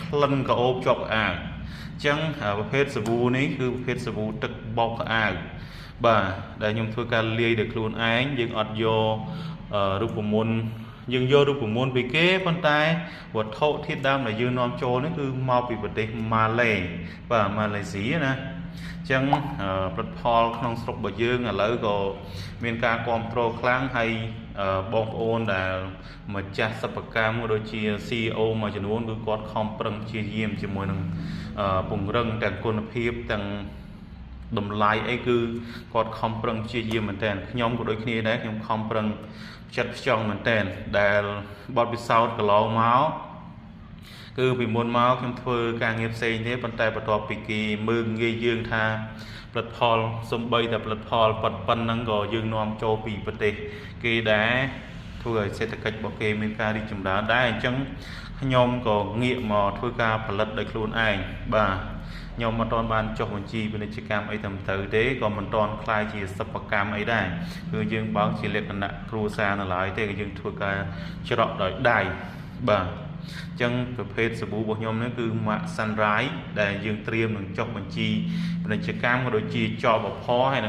ក្លិនក្រអូបជាប់អាវចឹងប្រភេទសាប៊ូនេះគឺប្រភេទសាប៊ូទឹកបោកអាវបាទដែលខ្ញុំធ្វើការលាយដោយខ្លួនឯងយើងអត់យករូបមន្តយើងយករូបមន្តពីគេប៉ុន្តែវត្ថុធាតុដើមដែលយើងនាំចូលនេះគឺមកពីប្រទេសម៉ាឡេបាទម៉ាឡេស៊ីណាចឹងផលិតផលក្នុងស្រុករបស់យើងឥឡូវក៏មានការគាំទ្រខ្លាំងហើយបងប្អូនដែលម្ចាស់សិប្បកម្មដូចជា CEO មួយចំនួនគឺគាត់ខំប្រឹងព្យាយាមជាមួយនឹងពង្រឹងទាំងគុណភាពទាំងតម្លៃអីគឺគាត់ខំប្រឹងព្យាយាមមែនតើខ្ញុំក៏ដូចគ្នាដែរខ្ញុំខំប្រឹងចិត្តខ្ចង់មែនតើដែលបទពិសោធន៍កន្លងមកគឺពីមុនមកខ្ញុំធ្វើការងារផ្សេងទេប៉ុន្តែបន្ទាប់ពីគេមើលងាយយើងថាផលិតផលសំបីតែផលិតផលប៉ុណ្ណឹងក៏យើងនាំចូលពីប្រទេសគេដែរធ្វើឲ្យសេដ្ឋកិច្ចរបស់គេមានការរីកចម្រើនដែរអញ្ចឹងខ្ញុំក៏ងាកមកធ្វើការផលិតដោយខ្លួនឯងបាទខ្ញុំមិនទាន់បានចុះបញ្ជីពាណិជ្ជកម្មអីត្រឹមត្រូវទេក៏មិនទាន់ខ្លាយជាសិប្បកម្មអីដែរគឺយើងបើកជាលក្ខណៈគ្រួសារនៅឡើយទេគឺយើងធ្វើការច្រកដោយដៃបាទអញ្ចឹងប្រភេទសាប៊ូរបស់ខ្ញុំនេះគឺម៉ាក់ Sunrise ដែលយើងត្រៀមនឹងចុះបញ្ជីពាណិជ្ជកម្មក៏ដូចជាចបផហើយនឹង